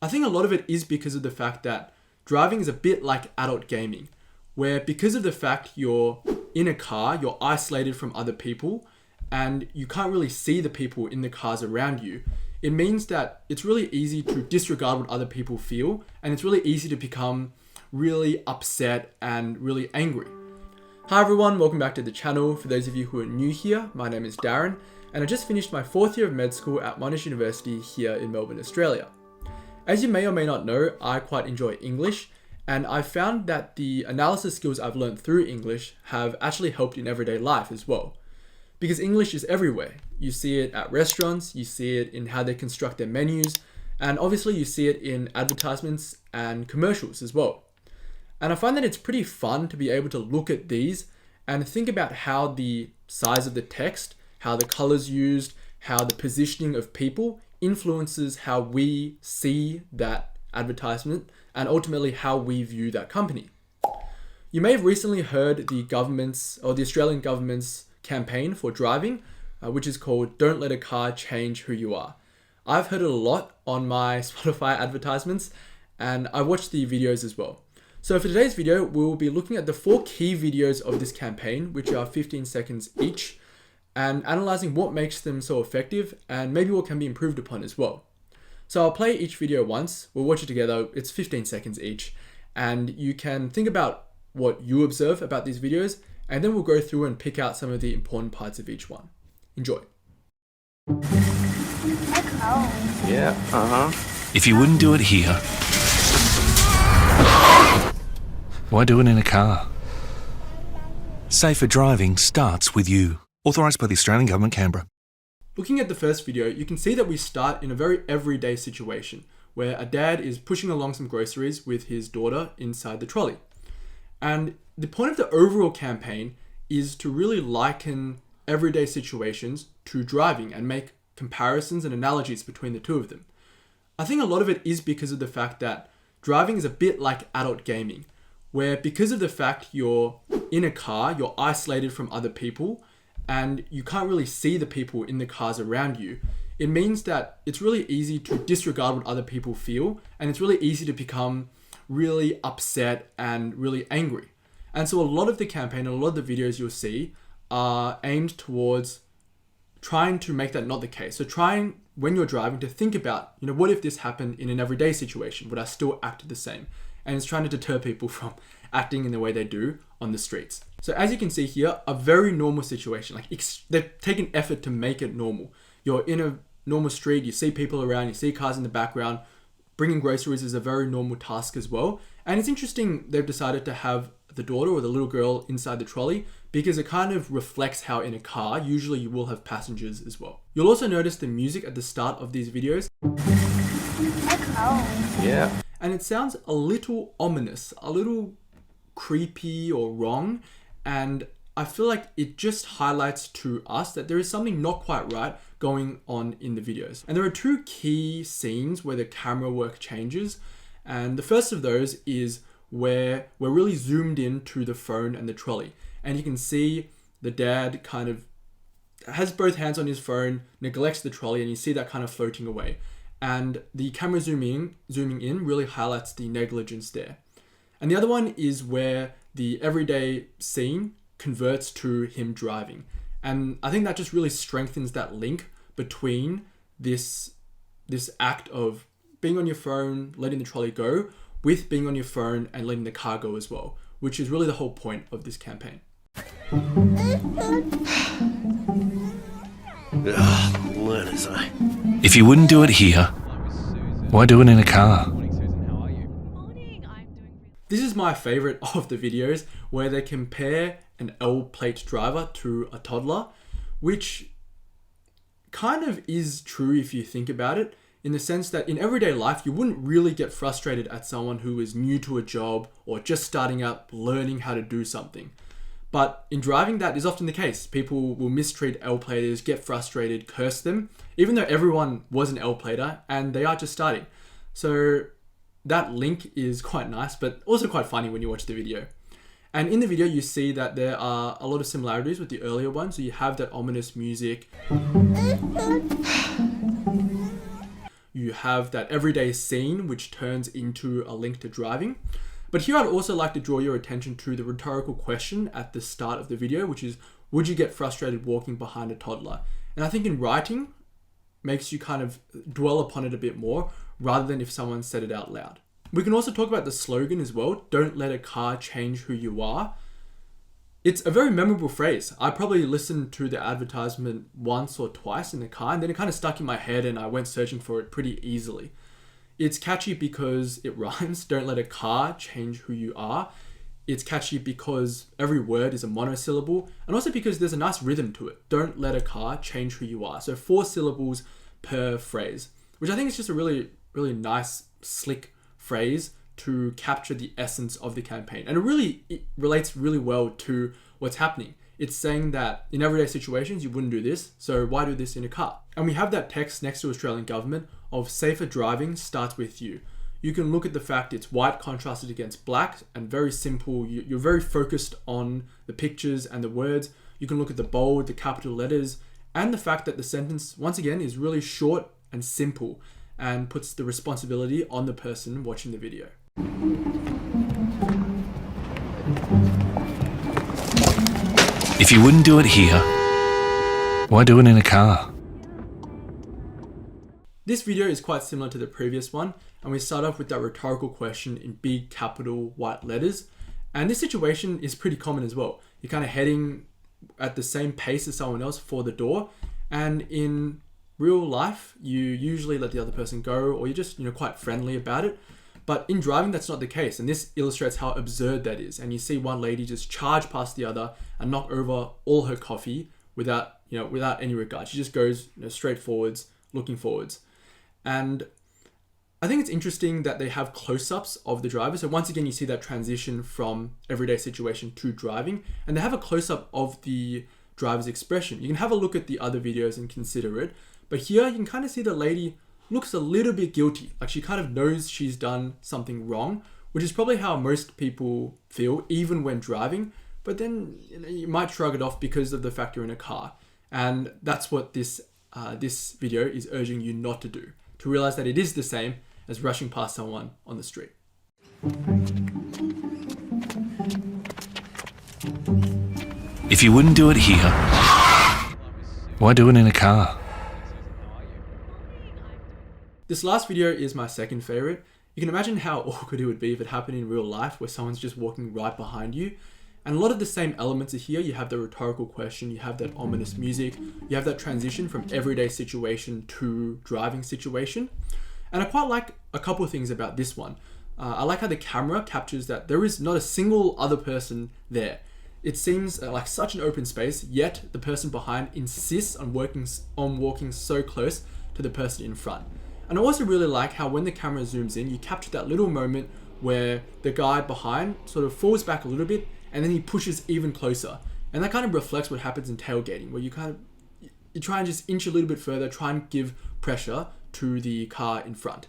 I think a lot of it is because of the fact that driving is a bit like adult gaming, where because of the fact you're in a car, you're isolated from other people, and you can't really see the people in the cars around you. It means that it's really easy to disregard what other people feel, and it's really easy to become really upset and really angry. Hi everyone, welcome back to the channel. For those of you who are new here, my name is Darren, and I just finished my 4th year of med school at Monash University here in Melbourne, Australia. As you may or may not know, I quite enjoy English, and I found that the analysis skills I've learned through English have actually helped in everyday life as well. Because English is everywhere. You see it at restaurants, you see it in how they construct their menus, and obviously you see it in advertisements and commercials as well. And I find that it's pretty fun to be able to look at these and think about how the size of the text, how the colors used, how the positioning of people influences how we see that advertisement and ultimately how we view that company. You may have recently heard the government's or the Australian government's campaign for driving, which is called "Don't Let a Car Change Who You Are." I've heard it a lot on my Spotify advertisements, and I watched the videos as well. So for today's video, we'll be looking at the 4 key videos of this campaign, which are 15 seconds each, and analysing what makes them so effective and maybe what can be improved upon as well. So I'll play each video once, we'll watch it together, it's 15 seconds each, and you can think about what you observe about these videos, and then we'll go through and pick out some of the important parts of each one. Enjoy. Yeah, If you wouldn't do it here, why do it in a car? Safer driving starts with you. Authorised by the Australian Government, Canberra. Looking at the first video, you can see that we start in a very everyday situation where a dad is pushing along some groceries with his daughter inside the trolley. And the point of the overall campaign is to really liken everyday situations to driving and make comparisons and analogies between the two of them. I think a lot of it is because of the fact that driving is a bit like adult gaming, where because of the fact you're in a car, you're isolated from other people, and you can't really see the people in the cars around you. It means that it's really easy to disregard what other people feel, and it's really easy to become really upset and really angry. And so a lot of the campaign, a lot of the videos you'll see are aimed towards trying to make that not the case. So trying, when you're driving, to think about, what if this happened in an everyday situation? Would I still act the same? And it's trying to deter people from acting in the way they do on the streets. So as you can see here, a very normal situation. They've taken effort to make it normal. You're in a normal street, you see people around, you see cars in the background. Bringing groceries is a very normal task as well. And it's interesting they've decided to have the daughter or the little girl inside the trolley because it kind of reflects how in a car, usually you will have passengers as well. You'll also notice the music at the start of these videos. yeah. And it sounds a little ominous, a little creepy or wrong. And I feel like it just highlights to us that there is something not quite right going on in the videos. And there are 2 key scenes where the camera work changes. And the first of those is where we're really zoomed in to the phone and the trolley. And you can see the dad kind of has both hands on his phone, neglects the trolley, and you see that kind of floating away. And the camera zooming in really highlights the negligence there. And the other one is where the everyday scene converts to him driving. And I think that just really strengthens that link between this act of being on your phone, letting the trolley go, with being on your phone and letting the car go as well, which is really the whole point of this campaign. If you wouldn't do it here, why do it in a car? This is my favorite of the videos where they compare an L-plate driver to a toddler, which kind of is true if you think about it, in the sense that in everyday life, you wouldn't really get frustrated at someone who is new to a job or just starting out learning how to do something. But in driving, that is often the case. People will mistreat L-platers, get frustrated, curse them, even though everyone was an L-plater and they are just starting. So that link is quite nice, but also quite funny when you watch the video. And in the video, you see that there are a lot of similarities with the earlier one. So you have that ominous music. You you have that everyday scene which turns into a link to driving. But here I'd also like to draw your attention to the rhetorical question at the start of the video, which is, would you get frustrated walking behind a toddler? And I think in writing makes you kind of dwell upon it a bit more rather than if someone said it out loud. We can also talk about the slogan as well, don't let a car change who you are. It's a very memorable phrase. I probably listened to the advertisement once or twice in the car, and then it kind of stuck in my head and I went searching for it pretty easily. It's catchy because it rhymes, don't let a car change who you are. It's catchy because every word is a monosyllable, and also because there's a nice rhythm to it. Don't let a car change who you are. So 4 syllables per phrase, which I think is just a really, really nice, slick phrase to capture the essence of the campaign. And it relates really well to what's happening. It's saying that in everyday situations, you wouldn't do this, so why do this in a car? And we have that text next to Australian government of safer driving starts with you. You can look at the fact it's white contrasted against black and very simple. You're very focused on the pictures and the words. You can look at the bold, the capital letters, and the fact that the sentence, once again, is really short and simple and puts the responsibility on the person watching the video. If you wouldn't do it here, why do it in a car? This video is quite similar to the previous one, and we start off with that rhetorical question in big capital white letters. And this situation is pretty common as well. You're kind of heading at the same pace as someone else for the door, and in real life, you usually let the other person go, or you're just, quite friendly about it. But in driving, that's not the case. And this illustrates how absurd that is. And you see one lady just charge past the other and knock over all her coffee without any regard. She just goes straight forwards, looking forwards. And I think it's interesting that they have close-ups of the driver. So once again, you see that transition from everyday situation to driving, and they have a close-up of the driver's expression. You can have a look at the other videos and consider it. But here you can kind of see the lady looks a little bit guilty. Like she kind of knows she's done something wrong, which is probably how most people feel, even when driving. But then you might shrug it off because of the fact you're in a car. And that's what this video is urging you not to do. To realize that it is the same as rushing past someone on the street. If you wouldn't do it here, why do it in a car? This last video is my second favorite. You can imagine how awkward it would be if it happened in real life where someone's just walking right behind you. And a lot of the same elements are here. You have the rhetorical question, you have that ominous music, you have that transition from everyday situation to driving situation. And I quite like a couple of things about this one. I like how the camera captures that there is not a single other person there. It seems like such an open space, yet the person behind insists on walking so close to the person in front. And I also really like how when the camera zooms in, you capture that little moment where the guy behind sort of falls back a little bit and then he pushes even closer. And that kind of reflects what happens in tailgating, where you try and just inch a little bit further, try and give pressure to the car in front.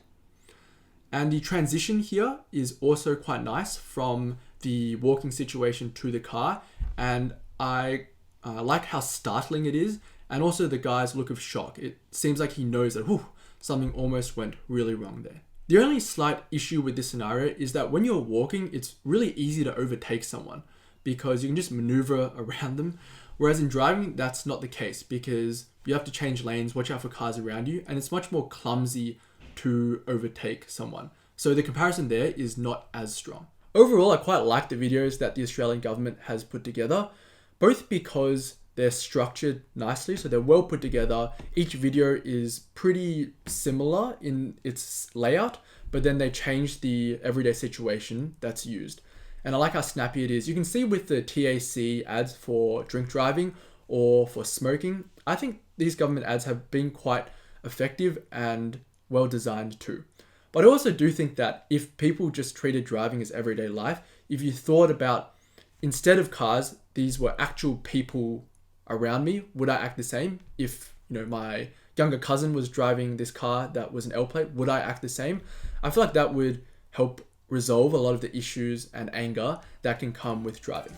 And the transition here is also quite nice from the walking situation to the car. And I like how startling it is, and also the guy's look of shock. It seems like he knows that, something almost went really wrong there. The only slight issue with this scenario is that when you're walking, it's really easy to overtake someone because you can just maneuver around them. Whereas in driving, that's not the case because you have to change lanes, watch out for cars around you, and it's much more clumsy to overtake someone. So the comparison there is not as strong. Overall, I quite like the videos that the Australian government has put together, both because they're structured nicely, so they're well put together. Each video is pretty similar in its layout, but then they change the everyday situation that's used. And I like how snappy it is. You can see with the TAC ads for drink driving or for smoking, I think these government ads have been quite effective and well designed too. But I also do think that if people just treated driving as everyday life, if you thought about, instead of cars, these were actual people around me, would I act the same? If my younger cousin was driving this car that was an L plate, would I act the same? I feel like that would help resolve a lot of the issues and anger that can come with driving.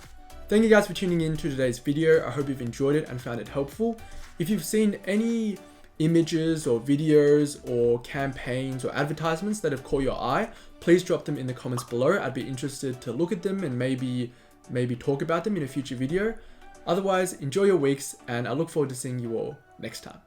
Thank you guys for tuning in to today's video. I hope you've enjoyed it and found it helpful. If you've seen any images or videos or campaigns or advertisements that have caught your eye, please drop them in the comments below. I'd be interested to look at them and maybe talk about them in a future video. Otherwise, enjoy your weeks, and I look forward to seeing you all next time.